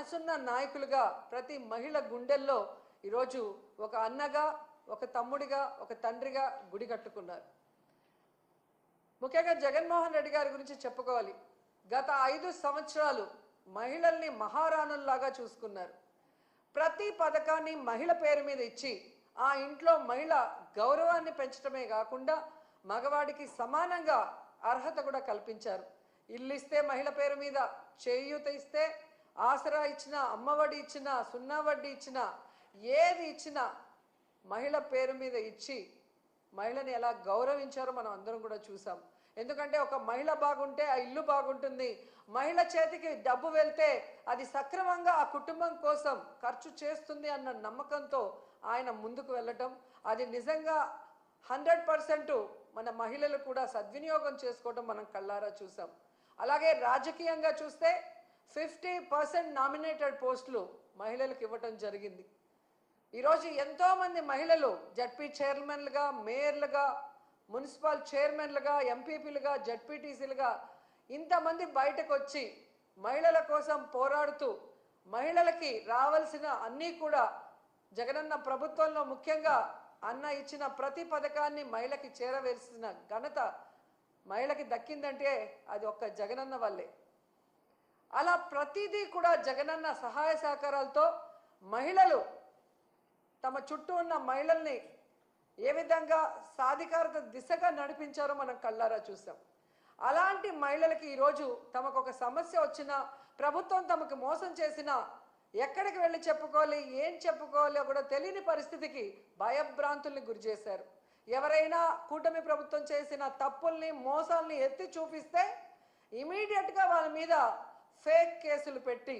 మనసున్న నాయకులుగా ప్రతి మహిళ గుండెల్లో ఈరోజు ఒక అన్నగా, ఒక తమ్ముడిగా, ఒక తండ్రిగా గుడి కట్టుకున్నారు. ముఖ్యంగా జగన్మోహన్ రెడ్డి గారి గురించి చెప్పుకోవాలి. గత 5 సంవత్సరాలు మహిళల్ని మహారాణుల్లాగా చూసుకున్నారు. ప్రతి పథకాన్ని మహిళ పేరు మీద ఇచ్చి ఆ ఇంట్లో మహిళ గౌరవాన్ని పెంచడమే కాకుండా మగవాడికి సమానంగా అర్హత కూడా కల్పించారు. ఇల్లు ఇస్తే మహిళ పేరు మీద, చేయూత ఇస్తే, ఆసరా ఇచ్చిన, అమ్మఒడి ఇచ్చిన, సున్నా వడ్డీ ఇచ్చిన, ఏది ఇచ్చినా మహిళ పేరు మీద ఇచ్చి మహిళని ఎలా గౌరవించారో మనం అందరం కూడా చూసాం. ఎందుకంటే ఒక మహిళ బాగుంటే ఆ ఇల్లు బాగుంటుంది. మహిళ చేతికి డబ్బు వెళ్తే అది సక్రమంగా ఆ కుటుంబం కోసం ఖర్చు చేస్తుంది అన్న నమ్మకంతో ఆయన ముందుకు వెళ్ళటం, అది నిజంగా 100% మన మహిళలు కూడా సద్వినియోగం చేసుకోవడం మనం కళ్ళారా చూసాం. అలాగే రాజకీయంగా చూస్తే 50% నామినేటెడ్ పోస్టులు మహిళలకు ఇవ్వటం జరిగింది. ఈరోజు ఎంతోమంది మహిళలు జడ్పీ చైర్మన్లుగా, మేయర్లుగా, మున్సిపల్ చైర్మన్లుగా, ఎంపీపీలుగా, జడ్పీటీసీలుగా ఇంతమంది బయటకు వచ్చి మహిళల కోసం పోరాడుతూ మహిళలకి రావాల్సిన అన్నీ కూడా జగనన్న ప్రభుత్వంలో ముఖ్యంగా అన్న ఇచ్చిన ప్రతి పథకాన్ని మహిళకి చేరవేసిన ఘనత మహిళకి దక్కిందంటే అది ఒక్క జగనన్న వల్లే. అలా ప్రతిదీ కూడా జగనన్న సహాయ సహకారాలతో మహిళలు తమ చుట్టూ ఉన్న మహిళల్ని ఏ విధంగా సాధికారత దిశగా నడిపించారో మనం కళ్ళారా చూసాం. అలాంటి మహిళలకి ఈరోజు తమకు ఒక సమస్య వచ్చినా, ప్రభుత్వం తమకు మోసం చేసినా ఎక్కడికి వెళ్ళి చెప్పుకోవాలి, ఏం చెప్పుకోవాలో కూడా తెలియని పరిస్థితికి భయభ్రాంతుల్ని గురి చేశారు. ఎవరైనా కూటమి ప్రభుత్వం చేసిన తప్పుల్ని, మోసాల్ని ఎత్తి చూపిస్తే ఇమీడియట్గా వాళ్ళ మీద ఫేక్ కేసులు పెట్టి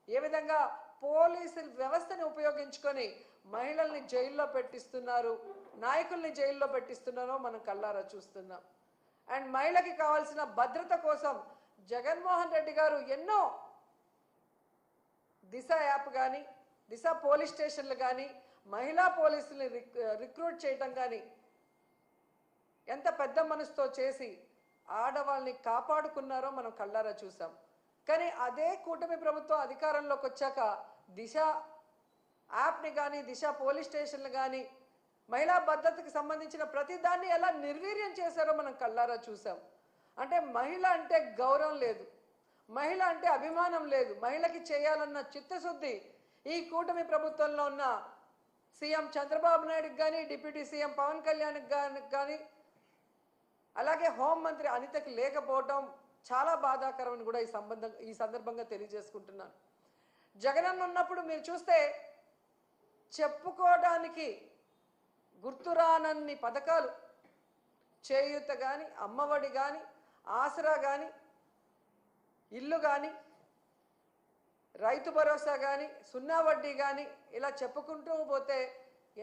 ఏ విధంగా పోలీసు వ్యవస్థని ఉపయోగించుకొని మహిళల్ని జైల్లో పెట్టిస్తున్నారు, నాయకుల్ని జైల్లో పెట్టిస్తున్నారో మనం కళ్ళారా చూస్తున్నాం. అండ్ మహిళకి కావాల్సిన భద్రత కోసం జగన్మోహన్ రెడ్డి గారు ఎన్నో దిశ యాప్ కానీ, దిశ పోలీస్ స్టేషన్లు కానీ, మహిళా పోలీసుల్ని రిక్రూట్ చేయటం కానీ ఎంత పెద్ద మనసుతో చేసి ఆడవాళ్ళని కాపాడుకున్నారో మనం కళ్ళారా చూసాం. కానీ అదే కూటమి ప్రభుత్వం అధికారంలోకి వచ్చాక దిశ యాప్ని కానీ, దిశ పోలీస్ స్టేషన్లు కానీ, మహిళా భద్రతకి సంబంధించిన ప్రతి దాన్ని ఎలా నిర్వీర్యం చేశారో మనం కళ్ళారా చూసాం. అంటే మహిళ అంటే గౌరవం లేదు, మహిళ అంటే అభిమానం లేదు, మహిళకి చేయాలన్న చిత్తశుద్ధి ఈ కూటమి ప్రభుత్వంలో ఉన్న సీఎం చంద్రబాబు నాయుడుకి కానీ, డిప్యూటీ సీఎం పవన్ కళ్యాణ్కి కానీ, అలాగే హోంమంత్రి అనితకి లేకపోవడం చాలా బాధాకరమని కూడా ఈ సందర్భంగా తెలియజేసుకుంటున్నాను. జగనన్న ఉన్నప్పుడు మీరు చూస్తే చెప్పుకోవడానికి గుర్తురానన్ని పథకాలు, చేయూత కానీ, అమ్మఒడి కానీ, ఆసరా కానీ, ఇల్లు కానీ, రైతు భరోసా కానీ, సున్నా వడ్డీ కానీ, ఇలా చెప్పుకుంటూ పోతే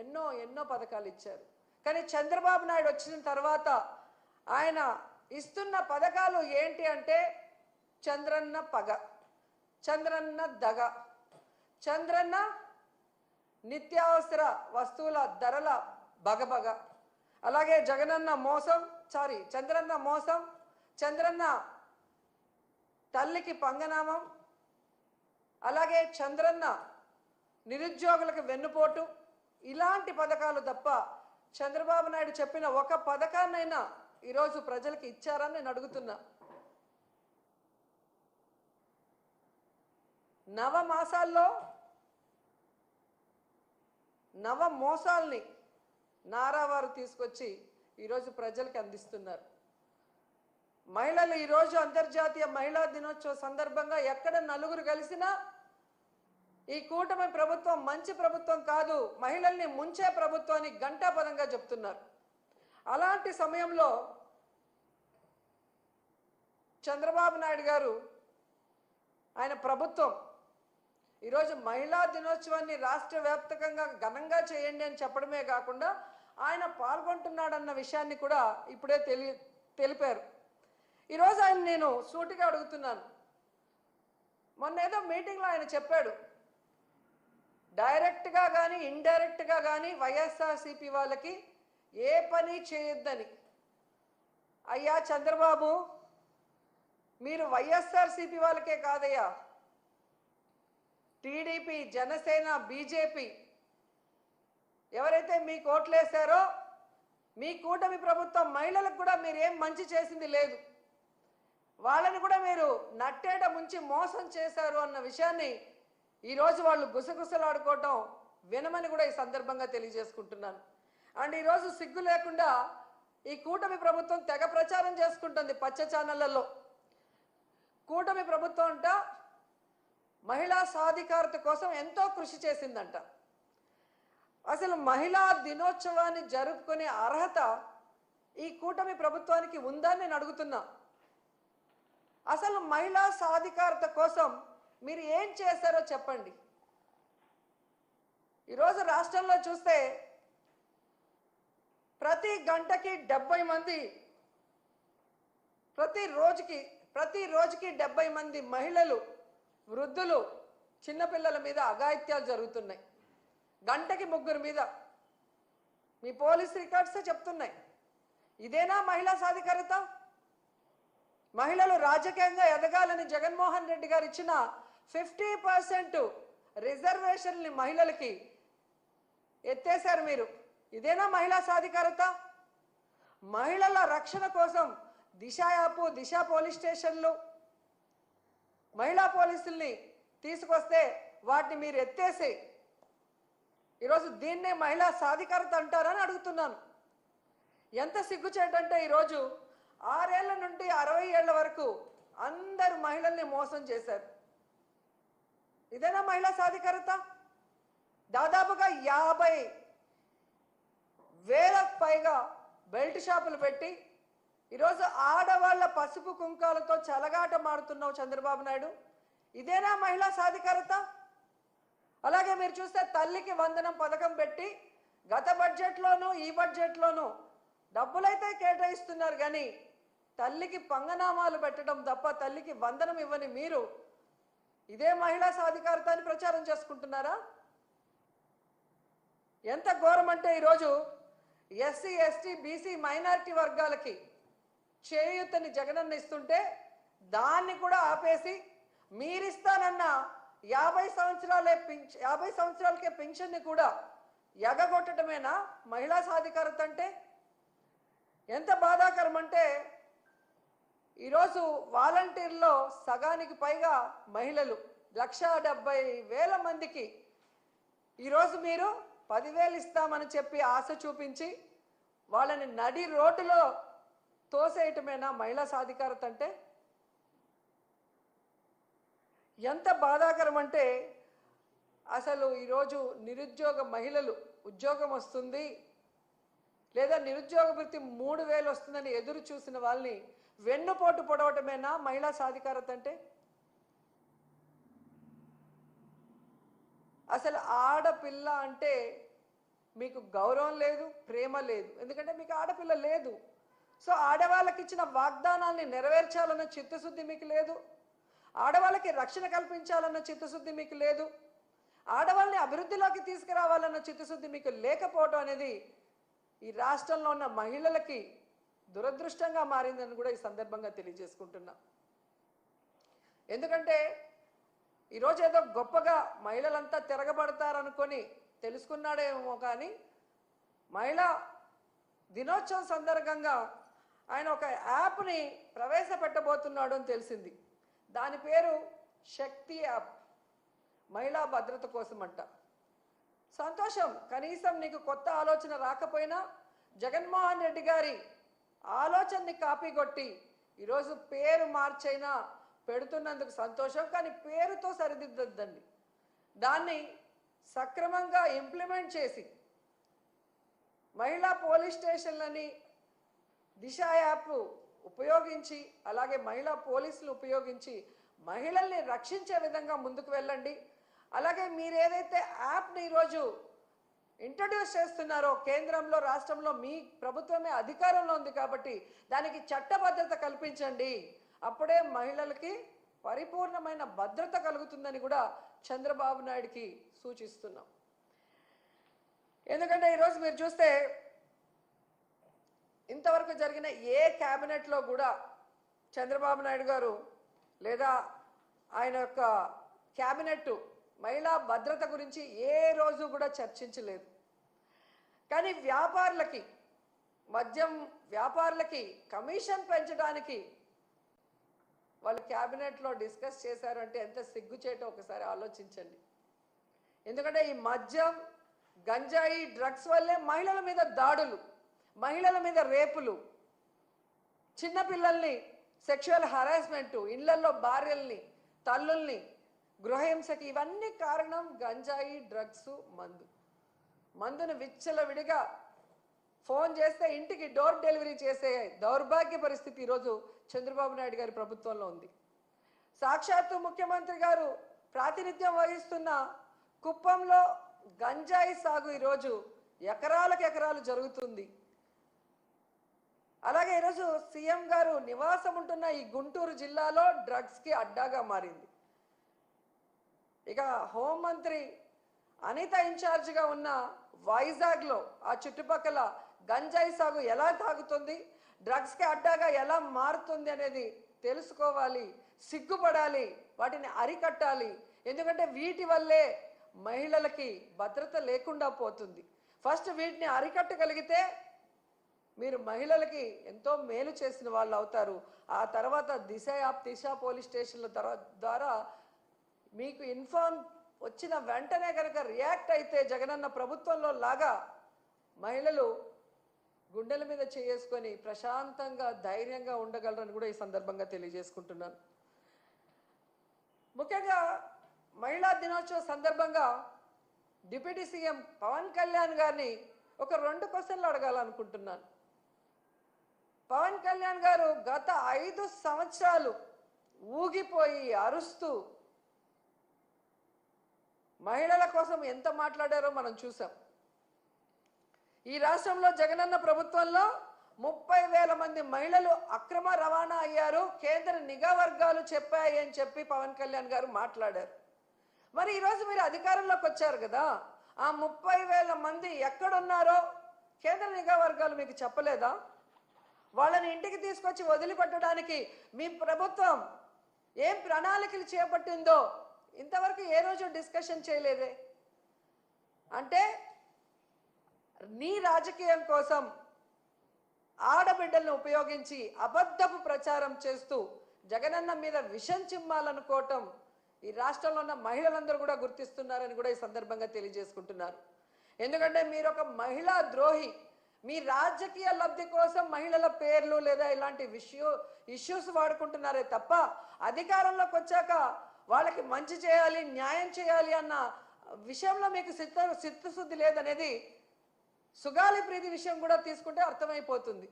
ఎన్నో ఎన్నో పథకాలు ఇచ్చారు. కానీ చంద్రబాబు నాయుడు వచ్చిన తర్వాత ఆయన ఇస్తున్న పథకాలు ఏంటి అంటే చంద్రన్న పగ, చంద్రన్న దగ, చంద్రన్న నిత్యావసర వస్తువుల ధరల బగబగ, అలాగే జగనన్న మోసం, చంద్రన్న మోసం, చంద్రన్న తల్లికి పంగనామం, అలాగే చంద్రన్న నిరుద్యోగులకు వెన్నుపోటు, ఇలాంటి పథకాలు తప్ప చంద్రబాబు నాయుడు చెప్పిన ఒక పథకాన్నైనా ఈరోజు ప్రజలకు ఇచ్చారని నేను అడుగుతున్నా. నవమాసాల్లో నవ మోసాల్ని నారావారు తీసుకొచ్చి ఈరోజు ప్రజలకు అందిస్తున్నారు. మహిళలు ఈరోజు అంతర్జాతీయ మహిళా దినోత్సవ సందర్భంగా ఎక్కడ నలుగురు కలిసినా ఈ కూటమి ప్రభుత్వం మంచి ప్రభుత్వం కాదు, మహిళల్ని ముంచే ప్రభుత్వాన్ని ఘంటాపదంగా చెప్తున్నారు. అలాంటి సమయంలో చంద్రబాబు నాయుడు గారు, ఆయన ప్రభుత్వం ఈరోజు మహిళా దినోత్సవాన్ని రాష్ట్ర వ్యాప్తంగా ఘనంగా చేయండి అని చెప్పడమే కాకుండా ఆయన పాల్గొంటున్నాడన్న విషయాన్ని కూడా ఇప్పుడే తెలిపారు. ఈరోజు ఆయన నేను సూటిగా అడుగుతున్నాను. మొన్న ఏదో మీటింగ్లో ఆయన చెప్పాడు, డైరెక్ట్గా కానీ ఇండైరెక్ట్గా కానీ వైఎస్ఆర్సీపీ వాళ్ళకి ఏ పని చేయొద్దని. అయ్యా చంద్రబాబు, మీరు వైఎస్ఆర్సీపీ వాళ్ళకే కాదయ్యా, టీడీపీ, జనసేన, బీజేపీ ఎవరైతే మీకు ఓట్లేశారో మీ కూటమి ప్రభుత్వం మహిళలకు కూడా మీరు ఏం మంచి చేసింది లేదు. వాళ్ళని కూడా మీరు నట్టేట ముంచి మోసం చేశారు అన్న విషయాన్ని ఈరోజు వాళ్ళు గుసగుసలాడుకోవటం వినమని కూడా ఈ సందర్భంగా తెలియజేసుకుంటున్నాను. అండ్ ఈరోజు సిగ్గు లేకుండా ఈ కూటమి ప్రభుత్వం తెగ ప్రచారం చేసుకుంటుంది పచ్చ ఛానళ్లలో. కూటమి ప్రభుత్వం అంట మహిళా సాధికారత కోసం ఎంతో కృషి చేసిందంట. అసలు మహిళా దినోత్సవాన్ని జరుపుకునే అర్హత ఈ కూటమి ప్రభుత్వానికి ఉందని నేను అడుగుతున్నా. అసలు మహిళా సాధికారత కోసం మీరు ఏం చేశారో చెప్పండి. ఈరోజు రాష్ట్రంలో చూస్తే ప్రతి గంటకి 70 మంది, ప్రతి రోజుకి 70 మంది మహిళలు, వృద్ధులు, చిన్నపిల్లల మీద అఘాయిత్యాలు జరుగుతున్నాయి. గంటకి 3 మీద మీ పోలీస్ రికార్డ్సే చెప్తున్నాయి. ఇదేనా మహిళా సాధికారత? మహిళలు రాజకీయంగా ఎదగాలని జగన్మోహన్ రెడ్డి గారు ఇచ్చిన 50% రిజర్వేషన్ని మహిళలకి ఎత్తేశారు మీరు. ఇదేనా మహిళా సాధికారత? మహిళల రక్షణ కోసం దిశ యాప్, దిశ పోలీస్ స్టేషన్లు, మహిళా పోలీసుల్ని తీసుకొస్తే వాటిని మీరు ఎత్తేసి ఈరోజు దీన్నే మహిళా సాధికారత అంటారని అడుగుతున్నాను. ఎంత సిగ్గుచేటంటే ఈరోజు 6 ఏళ్ల నుండి 60 ఏళ్ల వరకు అందరు మహిళల్ని మోసం చేశారు. ఇదేనా మహిళా సాధికారత? దాదాపుగా 50,000 పైగా బెల్ట్ షాపులు పెట్టి ఈరోజు ఆడవాళ్ల పసుపు కుంకాలతో చెలగాటమాడుతున్నావు చంద్రబాబు నాయుడు. ఇదేనా మహిళా సాధికారత? అలాగే మీరు చూస్తే తల్లికి వందనం పథకం పెట్టి గత బడ్జెట్లోనూ ఈ బడ్జెట్లోనూ డబ్బులైతే కేటాయిస్తున్నారు, కానీ తల్లికి పంగనామాలు పెట్టడం తప్ప తల్లికి వందనం ఇవ్వని మీరు ఇదే మహిళా సాధికారత అని ప్రచారం చేసుకుంటున్నారా? ఎంత ఘోరం అంటే ఈరోజు ఎస్సీ, ఎస్టీ, బీసీ, మైనారిటీ వర్గాలకి చేయూతని జగనన్న ఇస్తుంటే దాన్ని కూడా ఆపేసి మీరిస్తానన్న 50 సంవత్సరాలకే పెన్షన్ని కూడా ఎగగొట్టడమేనా మహిళా సాధికారత అంటే? ఎంత బాధాకరం అంటే ఈరోజు వాలంటీర్లో సగానికి పైగా మహిళలు, 1,70,000 మందికి ఈరోజు మీరు 10,000 ఇస్తామని చెప్పి ఆశ చూపించి వాళ్ళని నడి రోడ్డులో తోసేయటమేనా మహిళా సాధికారత అంటే? ఎంత బాధాకరం అంటే అసలు ఈరోజు నిరుద్యోగ మహిళలు ఉద్యోగం వస్తుంది లేదా నిరుద్యోగ వృత్తి 3,000 వస్తుందని ఎదురు చూసిన వాళ్ళని వెన్నుపోటు పొడవటమేనా మహిళా సాధికారత అంటే? అసలు ఆడపిల్ల అంటే మీకు గౌరవం లేదు, ప్రేమ లేదు. ఎందుకంటే మీకు ఆడపిల్ల లేదు. సో ఆడవాళ్ళకి ఇచ్చిన వాగ్దానాల్ని నెరవేర్చాలన్న చిత్తశుద్ధి మీకు లేదు. ఆడవాళ్ళకి రక్షణ కల్పించాలన్న చిత్తశుద్ధి మీకు లేదు. ఆడవాళ్ళని అభివృద్ధిలోకి తీసుకురావాలన్న చిత్తశుద్ధి మీకు లేకపోవడం అనేది ఈ రాష్ట్రంలో ఉన్న మహిళలకి దురదృష్టంగా మారిందని కూడా ఈ సందర్భంగా తెలియజేసుకుంటున్నా. ఎందుకంటే ఈరోజు ఏదో గొప్పగా మహిళలంతా తిరగబడతారనుకొని తెలుసుకున్నాడేమో, కానీ మహిళా దినోత్సవం సందర్భంగా ఆయన ఒక యాప్ని ప్రవేశపెట్టబోతున్నాడు అని తెలిసింది. దాని పేరు శక్తి యాప్, మహిళా భద్రత కోసం అంట. సంతోషం, కనీసం నీకు కొత్త ఆలోచన రాకపోయినా జగన్మోహన్ రెడ్డి గారి ఆలోచనని కాపీ కొట్టి ఈరోజు పేరు మార్చైనా పెడుతున్నందుకు సంతోషం. కానీ పేరుతో సరిదిద్దద్దండి, దాన్ని సక్రమంగా ఇంప్లిమెంట్ చేసి మహిళా పోలీస్ స్టేషన్లని దిశ యాప్ ఉపయోగించి అలాగే మహిళా పోలీసులు ఉపయోగించి మహిళల్ని రక్షించే విధంగా ముందుకు వెళ్ళండి. అలాగే మీరు ఏదైతే యాప్ని ఈరోజు ఇంట్రడ్యూస్ చేస్తున్నారో కేంద్రంలో, రాష్ట్రంలో మీ ప్రభుత్వమే అధికారంలో ఉంది కాబట్టి దానికి చట్టబద్ధత కల్పించండి. అప్పుడే మహిళలకి పరిపూర్ణమైన భద్రత కలుగుతుందని కూడా చంద్రబాబు నాయుడుకి సూచిస్తున్నాం. ఎందుకంటే ఈరోజు మీరు చూస్తే ఇంతవరకు జరిగిన ఏ క్యాబినెట్లో కూడా చంద్రబాబు నాయుడు గారు లేదా ఆయన యొక్క క్యాబినెట్ మహిళా భద్రత గురించి ఏ రోజు కూడా చర్చించలేదు. కానీ వ్యాపారులకి, మద్యం వ్యాపారులకి కమిషన్ పెంచడానికి వాళ్ళు క్యాబినెట్లో డిస్కస్ చేశారంటే ఎంత సిగ్గుచేటో ఒకసారి ఆలోచించండి. ఎందుకంటే ఈ మద్యం, గంజాయి, డ్రగ్స్ వల్లే మహిళల మీద దాడులు, మహిళల మీద రేపులు, చిన్నపిల్లల్ని సెక్షువల్ హరాస్మెంటు, ఇళ్లలో భార్యల్ని, తల్లుల్ని గృహహింసకి, ఇవన్నీ కారణం గంజాయి, డ్రగ్స్, మందును విచ్చలవిడిగా ఫోన్ చేస్తే ఇంటికి డోర్ డెలివరీ చేసే దౌర్భాగ్య పరిస్థితి ఈరోజు చంద్రబాబు నాయుడు గారి ప్రభుత్వంలో ఉంది. సాక్షాత్తు ముఖ్యమంత్రి గారు ప్రాతినిధ్యం వహిస్తున్న కుప్పంలో గంజాయి సాగు ఈరోజు ఎకరాలకు ఎకరాలు జరుగుతుంది. అలాగే ఈరోజు సీఎం గారు నివాసం ఉంటున్న ఈ గుంటూరు జిల్లాలో డ్రగ్స్కి అడ్డాగా మారింది. ఇక హోంమంత్రి అనిత ఇన్ఛార్జిగా ఉన్న వైజాగ్లో ఆ చుట్టుపక్కల గంజాయి సాగు ఎలా తాగుతుంది, డ్రగ్స్కి అడ్డాగా ఎలా మారుతుంది అనేది తెలుసుకోవాలి, సిగ్గుపడాలి, వాటిని అరికట్టాలి. ఎందుకంటే వీటి వల్లే మహిళలకి భద్రత లేకుండా పోతుంది. ఫస్ట్ వీటిని అరికట్టగలిగితే మీరు మహిళలకి ఎంతో మేలు చేసిన వాళ్ళు అవుతారు. ఆ తర్వాత దిశ పోలీస్ స్టేషన్ల ద్వారా మీకు ఇన్ఫార్మ్ వచ్చిన వెంటనే కనుక రియాక్ట్ అయితే జగనన్న ప్రభుత్వంలో లాగా మహిళలు గుండెల మీద చేసుకొని ప్రశాంతంగా, ధైర్యంగా ఉండగలరని కూడా ఈ సందర్భంగా తెలియజేసుకుంటున్నాను. ముఖ్యంగా మహిళా దినోత్సవ సందర్భంగా డిప్యూటీ సీఎం పవన్ కళ్యాణ్ గారిని ఒక 2 క్వశ్చన్లు అడగాలనుకుంటున్నాను. పవన్ కళ్యాణ్ గారు గత 5 సంవత్సరాలు ఊగిపోయి అరుస్తూ మహిళల కోసం ఎంత మాట్లాడారో మనం చూసాం. ఈ రాష్ట్రంలో జగనన్న ప్రభుత్వంలో 30,000 మంది మహిళలు అక్రమ రవాణా అయ్యారు, కేంద్ర నిఘా వర్గాలు చెప్పాయి అని చెప్పి పవన్ కళ్యాణ్ గారు మాట్లాడారు. మరి ఈరోజు మీరు అధికారంలోకి వచ్చారు కదా, ఆ 30,000 మంది ఎక్కడున్నారో కేంద్ర నిఘా వర్గాలు మీకు చెప్పలేదా? వాళ్ళని ఇంటికి తీసుకొచ్చి వదిలిపెట్టడానికి మీ ప్రభుత్వం ఏం ప్రణాళికలు చేపట్టిందో ఇంతవరకు ఏ రోజు డిస్కషన్ చేయలేదే. అంటే నీ రాజకీయం కోసం ఆడబిడ్డలను ఉపయోగించి అబద్ధపు ప్రచారం చేస్తూ జగనన్న మీద విషం చిమ్మాలనుకోవటం ఈ రాష్ట్రంలో ఉన్న మహిళలందరూ కూడా గుర్తిస్తున్నారని కూడా ఈ సందర్భంగా తెలియజేసుకుంటున్నారు. ఎందుకంటే మీరు ఒక మహిళా ద్రోహి. మీ రాజకీయ లబ్ధి కోసం మహిళల పేర్లు లేదా ఇలాంటి ఇష్యూస్ వాడుకుంటున్నారే తప్ప అధికారంలోకి వచ్చాక వాళ్ళకి మంచి చేయాలి, న్యాయం చేయాలి అన్న విషయంలో మీకు చిత్తశుద్ధి లేదనేది సుగాలి ప్రీతి విషయం కూడా తీసుకుంటే అర్థమైపోతుంది.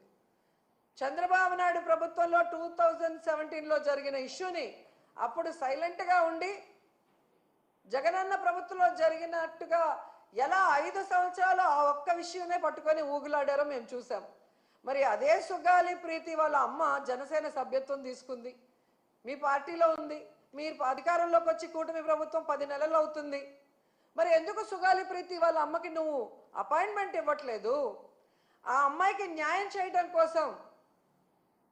చంద్రబాబు నాయుడు ప్రభుత్వంలో 2017లో జరిగిన ఇష్యూని అప్పుడు సైలెంట్గా ఉండి జగనన్న ప్రభుత్వంలో జరిగినట్టుగా ఎలా 5 సంవత్సరాలు ఆ ఒక్క విషయమే పట్టుకొని ఊగులాడారో మేము చూసాం. మరి అదే సుగాలి ప్రీతి వాళ్ళ అమ్మ జనసేన సభ్యత్వం తీసుకుంది, మీ పార్టీలో ఉంది, మీరు అధికారంలోకి వచ్చి కూటమి ప్రభుత్వం 10 నెలలు అవుతుంది. మరి ఎందుకు సుగాలి ప్రీతి వాళ్ళ అమ్మకి నువ్వు అపాయింట్మెంట్ ఇవ్వట్లేదు? ఆ అమ్మాయికి న్యాయం చేయడం కోసం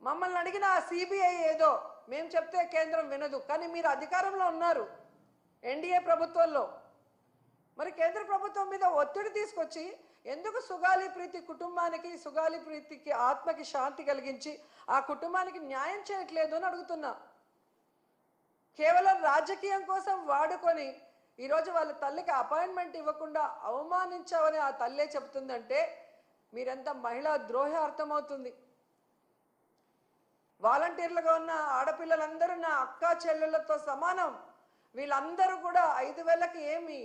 మమ్మల్ని అడిగిన ఆ సిబిఐ ఏదో మేము చెప్తే కేంద్రం వినదు, కానీ మీరు అధికారంలో ఉన్నారు ఎన్డీఏ ప్రభుత్వంలో. మరి కేంద్ర ప్రభుత్వం మీద ఒత్తిడి తీసుకొచ్చి ఎందుకు సుగాలి ప్రీతి కుటుంబానికి, సుగాలి ప్రీతికి ఆత్మకి శాంతి కలిగించి ఆ కుటుంబానికి న్యాయం చేయట్లేదు అని అడుగుతున్నా. కేవలం రాజకీయం కోసం వాడుకొని ఈరోజు వాళ్ళ తల్లికి అపాయింట్మెంట్ ఇవ్వకుండా అవమానించావని ఆ తల్లే చెబుతుందంటే మీరెంత మహిళా ద్రోహి అర్థమవుతుంది. వాలంటీర్లుగా ఉన్న ఆడపిల్లలందరూ నా అక్క చెల్లెళ్ళతో సమానం. వీళ్ళందరూ కూడా 5,000కి ఏమి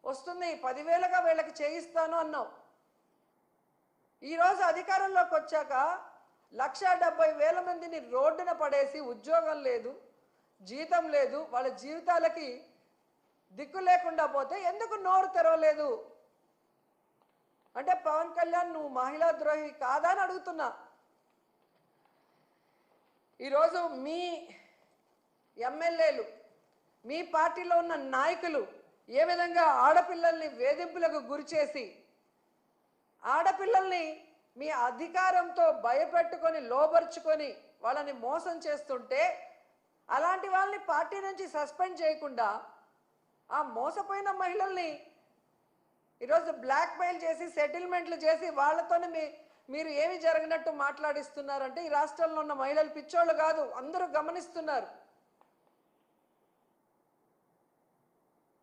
వస్తుంది, 10,000గా వీళ్ళకి చేయిస్తాను అన్నావు. ఈరోజు అధికారంలోకి వచ్చాక 1,70,000 మందిని రోడ్డున పడేసి ఉద్యోగం లేదు, జీతం లేదు, వాళ్ళ జీవితాలకి దిక్కు లేకుండా పోతే ఎందుకు నోరు తెరవలేదు? అంటే పవన్ కళ్యాణ్ నువ్వు మహిళా ద్రోహి కాదా అని అడుగుతున్నా. ఈరోజు మీ ఎమ్మెల్యేలు, మీ పార్టీలో ఉన్న నాయకులు ఏ విధంగా ఆడపిల్లల్ని వేధింపులకు గురిచేసి ఆడపిల్లల్ని మీ అధికారంతో భయపెట్టుకొని లోబర్చుకొని వాళ్ళని మోసం చేస్తుంటే అలాంటి వాళ్ళని పార్టీ నుంచి సస్పెండ్ చేయకుండా ఆ మోసపోయిన మహిళల్ని ఈరోజు బ్లాక్మెయిల్ చేసి సెటిల్మెంట్లు చేసి వాళ్ళతోనే మీరు ఏమి జరిగినట్టు మాట్లాడిస్తున్నారంటే ఈ రాష్ట్రంలో ఉన్న మహిళలు పిచ్చోళ్ళు కాదు, అందరూ గమనిస్తున్నారు.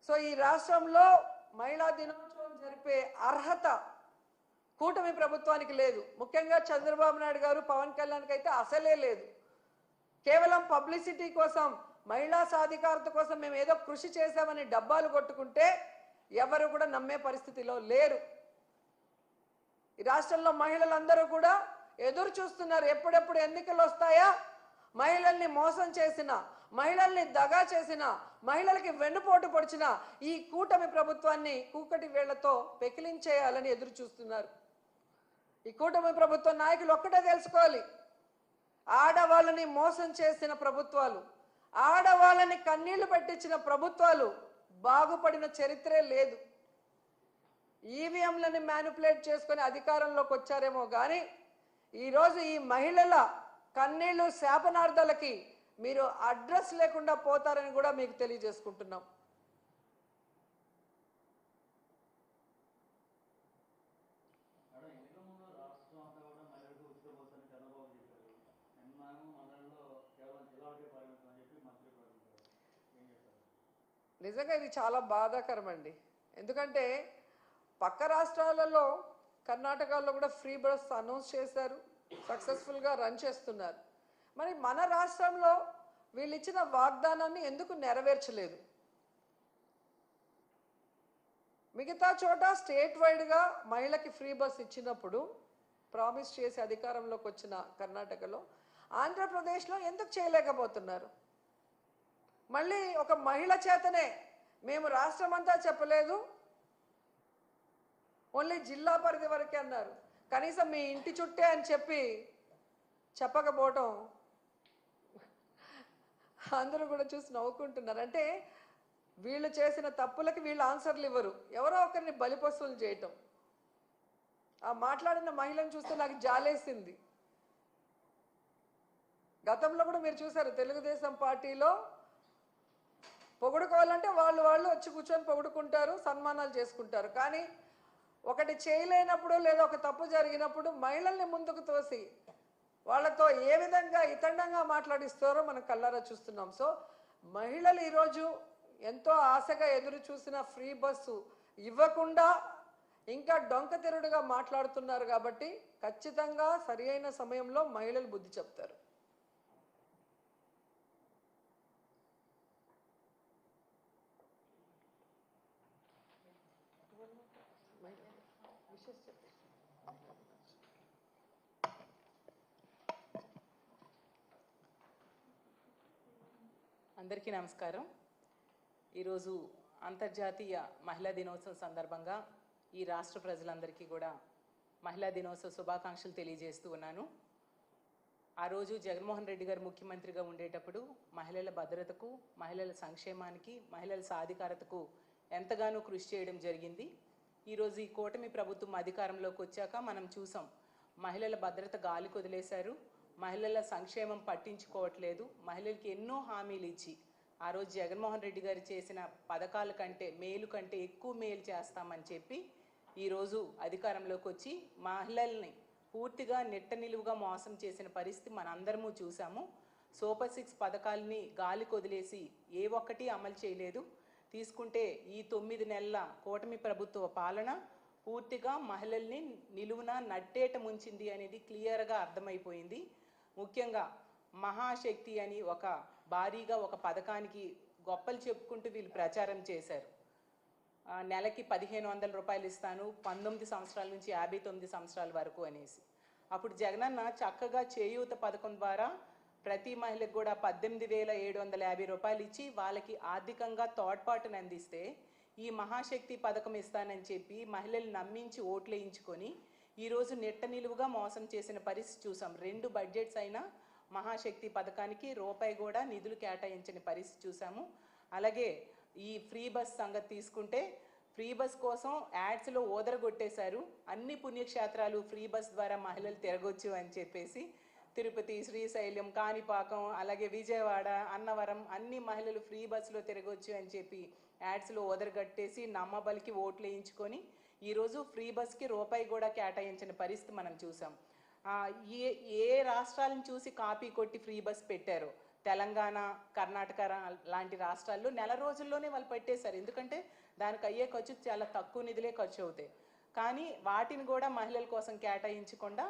సో ఈ రాష్ట్రంలో మహిళా దినోత్సవం జరిపే అర్హత కూటమి ప్రభుత్వానికి లేదు. ముఖ్యంగా చంద్రబాబు నాయుడు గారు, పవన్ కళ్యాణ్కి అయితే అసలే లేదు. కేవలం పబ్లిసిటీ కోసం, మహిళా సాధికారత కోసం మేము ఏదో కృషి చేశామని డబ్బాలు కొట్టుకుంటే ఎవరు కూడా నమ్మే పరిస్థితిలో లేరు. ఈ రాష్ట్రంలో మహిళలందరూ కూడా ఎదురు చూస్తున్నారు, ఎప్పుడెప్పుడు ఎన్నికలు వస్తాయా, మహిళల్ని మోసం చేసిన, మహిళల్ని దగా చేసిన, మహిళలకి వెన్నుపోటు పొడిచిన ఈ కూటమి ప్రభుత్వాన్ని కూకటి వేళ్లతో పెకిలించేయాలని ఎదురు చూస్తున్నారు. ఈ కూటమి ప్రభుత్వ నాయకులు ఒక్కటే తెలుసుకోవాలి, ఆడవాళ్ళని మోసం చేసిన ప్రభుత్వాలు, ఆడవాళ్ళని కన్నీళ్లు పెట్టించిన ప్రభుత్వాలు బాగుపడిన చరిత్రే లేదు. ఈవీఎంలని మ్యానిపులేట్ చేసుకొని అధికారంలోకి వచ్చారేమో కానీ ఈరోజు ఈ మహిళల కన్నీళ్లు శాపనార్థాలకి మీరు అడ్రస్ లేకుండా పోతారని కూడా మీకు తెలియజేసుకుంటున్నాం. నిజంగా ఇది చాలా బాధాకరం అండి. ఎందుకంటే పక్క రాష్ట్రాలలో, కర్ణాటకలో కూడా ఫ్రీ బస్ అనౌన్స్ చేశారు, సక్సెస్ఫుల్గా రన్ చేస్తున్నారు. మరి మన రాష్ట్రంలో వీళ్ళు ఇచ్చిన వాగ్దానాన్ని ఎందుకు నెరవేర్చలేదు? మిగతా చోట స్టేట్ వైడ్గా మహిళకి ఫ్రీ బస్ ఇచ్చినప్పుడు ప్రామిస్ చేసి అధికారంలోకి వచ్చిన కర్ణాటకలో, ఆంధ్రప్రదేశ్లో ఎందుకు చేయలేకపోతున్నారు? మళ్ళీ ఒక మహిళ చేతనే మేము రాష్ట్రం అంతా చెప్పలేదు, ఓన్లీ జిల్లా పరిధి వరకే అన్నారు. కనీసం మీ ఇంటి చుట్టే అని చెప్పకపోవటం అందరూ కూడా చూసి నవ్వుకుంటున్నారు. అంటే వీళ్ళు చేసిన తప్పులకి వీళ్ళు ఆన్సర్లు ఇవ్వరు, ఎవరో ఒకరిని బలిపశువులు చేయటం. ఆ మాట్లాడిన మహిళను చూస్తే నాకు జాలేసింది. గతంలో కూడా మీరు చూసారు, తెలుగుదేశం పార్టీలో పొగుడుకోవాలంటే వాళ్ళు వచ్చి కూర్చొని పొగుడుకుంటారు, సన్మానాలు చేసుకుంటారు. కానీ ఒకటి చేయలేనప్పుడు లేదా ఒక తప్పు జరిగినప్పుడు మహిళల్ని ముందుకు తోసి వాళ్ళతో ఏ విధంగా ఇతండంగా మాట్లాడిస్తారో మనం కళ్ళారా చూస్తున్నాం. సో మహిళలు ఈరోజు ఎంతో ఆశగా ఎదురు చూసిన ఫ్రీ బస్సు ఇవ్వకుండా ఇంకా డొంక తిరుడుగా మాట్లాడుతున్నారు. కాబట్టి ఖచ్చితంగా సరి అయిన సమయంలో మహిళలు బుద్ధి చెప్తారు. అందరికీ నమస్కారం. ఈరోజు అంతర్జాతీయ మహిళా దినోత్సవం సందర్భంగా ఈ రాష్ట్ర ప్రజలందరికీ కూడా మహిళా దినోత్సవ శుభాకాంక్షలు తెలియజేస్తూ ఉన్నాను. ఆ రోజు జగన్మోహన్ రెడ్డి గారు ముఖ్యమంత్రిగా ఉండేటప్పుడు మహిళల భద్రతకు, మహిళల సంక్షేమానికి, మహిళల సాధికారతకు ఎంతగానో కృషి చేయడం జరిగింది. ఈరోజు ఈ కూటమి ప్రభుత్వం అధికారంలోకి వచ్చాక మనం చూసాం, మహిళల భద్రత గాలికి వదిలేశారు, మహిళల సంక్షేమం పట్టించుకోవట్లేదు. మహిళలకి ఎన్నో హామీలు ఇచ్చి ఆ రోజు జగన్మోహన్ రెడ్డి గారు చేసిన పథకాల కంటే, మేలు కంటే ఎక్కువ మేలు చేస్తామని చెప్పి ఈరోజు అధికారంలోకి వచ్చి మహిళల్ని పూర్తిగా నిట్ట నిలువుగా మోసం చేసిన పరిస్థితి మనందరము చూసాము. సూపర్ 6 పథకాలని గాలికి వదిలేసి ఏ ఒక్కటి అమలు చేయలేదు. తీసుకుంటే ఈ 9 నెలల కూటమి ప్రభుత్వ పాలన పూర్తిగా మహిళల్ని నిలువున నట్టేట ముంచింది అనేది క్లియర్గా అర్థమైపోయింది. ముఖ్యంగా మహాశక్తి అని ఒక భారీగా ఒక పథకానికి గొప్పలు చెప్పుకుంటూ వీళ్ళు ప్రచారం చేశారు. నెలకి 1500 రూపాయలు ఇస్తాను, 19 సంవత్సరాల నుంచి 59 సంవత్సరాల వరకు అనేసి. అప్పుడు జగనన్న చక్కగా చేయూత పథకం ద్వారా ప్రతి మహిళకు కూడా 18,750 రూపాయలు ఇచ్చి వాళ్ళకి ఆర్థికంగా తోడ్పాటును అందిస్తే, ఈ మహాశక్తి పథకం ఇస్తానని చెప్పి మహిళలు నమ్మించి ఓట్లు వేయించుకొని ఈరోజు నిట్ట నిలువుగా మోసం చేసిన పరిస్థితి చూసాం. 2 బడ్జెట్స్ అయినా మహాశక్తి పథకానికి రూపాయి కూడా నిధులు కేటాయించని పరిస్థితి చూసాము. అలాగే ఈ ఫ్రీ బస్ సంగతి తీసుకుంటే, ఫ్రీ బస్ కోసం యాడ్స్లో ఓదరగొట్టేశారు. అన్ని పుణ్యక్షేత్రాలు ఫ్రీ బస్ ద్వారా మహిళలు తిరగొచ్చు అని చెప్పేసి తిరుపతి, శ్రీశైలం, కాణిపాకం, అలాగే విజయవాడ, అన్నవరం అన్ని మహిళలు ఫ్రీ బస్సులో తిరగొచ్చు అని చెప్పి యాడ్స్లో ఓదరగట్టేసి నమ్మబలికి ఓట్లు వేయించుకొని ఈరోజు ఫ్రీ బస్కి రూపాయి కూడా కేటాయించిన పరిస్థితి మనం చూసాం. ఏ ఏ రాష్ట్రాలను చూసి కాపీ కొట్టి ఫ్రీ బస్ పెట్టారో తెలంగాణ, కర్ణాటక లాంటి రాష్ట్రాల్లో నెల రోజుల్లోనే వాళ్ళు పెట్టేశారు. ఎందుకంటే దానికి అయ్యే ఖర్చు చాలా తక్కువ నిధులే ఖర్చు అవుతాయి. కానీ వాటిని కూడా మహిళల కోసం కేటాయించకుండా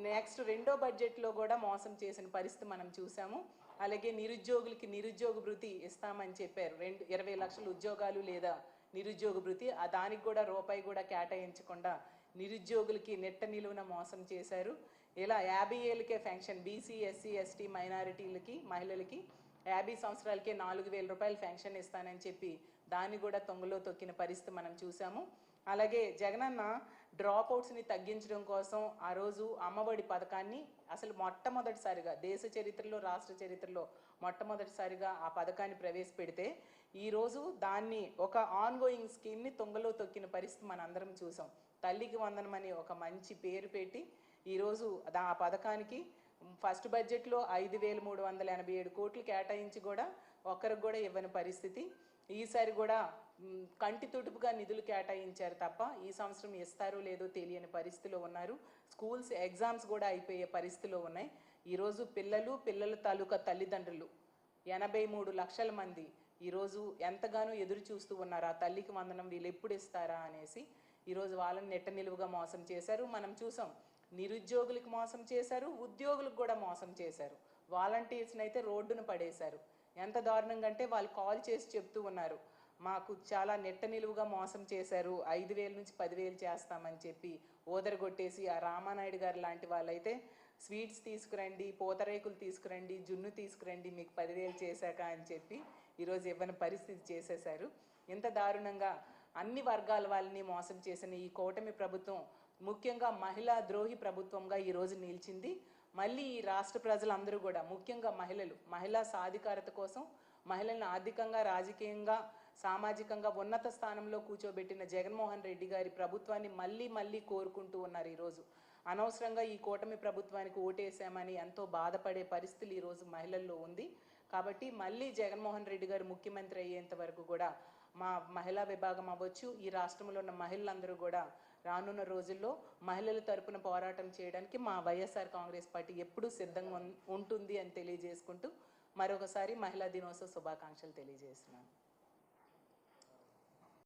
నెక్స్ట్ రెండో బడ్జెట్లో కూడా మోసం చేసిన పరిస్థితి మనం చూసాము. అలాగే నిరుద్యోగులకి నిరుద్యోగ భృతి ఇస్తామని చెప్పారు. 20 లక్షల ఉద్యోగాలు లేదా నిరుద్యోగ భృతి, దానికి కూడా రూపాయి కూడా కేటాయించకుండా నిరుద్యోగులకి నెట్ట నిలువున మోసం చేశారు. ఇలా 50 ఏళ్ళకే ఫెన్షన్, బీసీ, ఎస్సీ, ఎస్టీ మైనారిటీలకి మహిళలకి 50 సంవత్సరాలకే 4,000 రూపాయలు ఫెన్షన్ ఇస్తానని చెప్పి దాన్ని కూడా తొంగలో తొక్కిన పరిస్థితి మనం చూసాము. అలాగే జగనన్న డ్రాప్అవుట్స్ని తగ్గించడం కోసం ఆ రోజు అమ్మఒడి పథకాన్ని అసలు మొట్టమొదటిసారిగా దేశ చరిత్రలో, రాష్ట్ర చరిత్రలో మొట్టమొదటిసారిగా ఆ పథకాన్ని ప్రవేశపెడితే ఈరోజు దాన్ని ఒక ఆన్గోయింగ్ స్కీమ్ని తొంగలో తొక్కిన పరిస్థితి మనందరం చూసాం. తల్లికి వందనం అని ఒక మంచి పేరు పెట్టి ఈరోజు ఆ పథకానికి ఫస్ట్ బడ్జెట్లో 5,387 కోట్లు కేటాయించి కూడా ఒక్కరికి కూడా ఇవ్వని పరిస్థితి. ఈసారి కూడా కంటి తుడుపుగా నిధులు కేటాయించారు తప్ప ఈ సంవత్సరం ఇస్తారో లేదో తెలియని పరిస్థితిలో ఉన్నారు. స్కూల్స్ ఎగ్జామ్స్ కూడా అయిపోయే పరిస్థితిలో ఉన్నాయి. ఈరోజు పిల్లల తాలూకా తల్లిదండ్రులు 83 లక్షల మంది ఈరోజు ఎంతగానో ఎదురు చూస్తూ ఉన్నారు. ఆ తల్లికి వందనం వీళ్ళు ఎప్పుడు ఇస్తారా అనేసి ఈరోజు వాళ్ళని నెట్ట నిలువుగా మోసం చేశారు. మనం చూసాం, నిరుద్యోగులకు మోసం చేశారు, ఉద్యోగులకు కూడా మోసం చేశారు. వాలంటీర్స్ని అయితే రోడ్డును పడేశారు. ఎంత దారుణంగా అంటే వాళ్ళు కాల్ చేసి చెప్తూ ఉన్నారు, మాకు చాలా నెట్ట నిలువుగా మోసం చేశారు, 5,000 నుంచి 10,000 చేస్తామని చెప్పి ఓదరగొట్టేసి ఆ రామానాయుడు గారు లాంటి వాళ్ళైతే స్వీట్స్ తీసుకురండి, పూతరేకులు తీసుకురండి, జున్ను తీసుకురండి మీకు 10,000 చేశాక అని చెప్పి ఈరోజు ఇవ్వని పరిస్థితి చేసేశారు. ఇంత దారుణంగా అన్ని వర్గాల వాళ్ళని మోసం చేసిన ఈ కూటమి ప్రభుత్వం ముఖ్యంగా మహిళా ద్రోహి ప్రభుత్వంగా ఈరోజు నిలిచింది. మళ్ళీ ఈ రాష్ట్ర ప్రజలందరూ కూడా ముఖ్యంగా మహిళా సాధికారత కోసం మహిళలను ఆర్థికంగా, రాజకీయంగా, సామాజికంగా ఉన్నత స్థానంలో కూర్చోబెట్టిన జగన్మోహన్ రెడ్డి గారి ప్రభుత్వాన్ని మళ్ళీ కోరుకుంటూ ఉన్నారు. ఈరోజు అనవసరంగా ఈ కూటమి ప్రభుత్వానికి ఓటేసామని ఎంతో బాధపడే పరిస్థితులు ఈరోజు మహిళల్లో ఉంది. కాబట్టి మళ్ళీ జగన్మోహన్ రెడ్డి గారు ముఖ్యమంత్రి అయ్యేంత వరకు కూడా మా మహిళా విభాగం అవ్వచ్చు, ఈ రాష్ట్రంలో ఉన్న మహిళలందరూ కూడా రానున్న రోజుల్లో మహిళల తరపున పోరాటం చేయడానికి మా వైఎస్ఆర్ కాంగ్రెస్ పార్టీ ఎప్పుడూ సిద్ధంగా ఉంటుంది అని తెలియజేసుకుంటూ మరొకసారి మహిళా దినోత్సవ శుభాకాంక్షలు తెలియజేస్తున్నాను.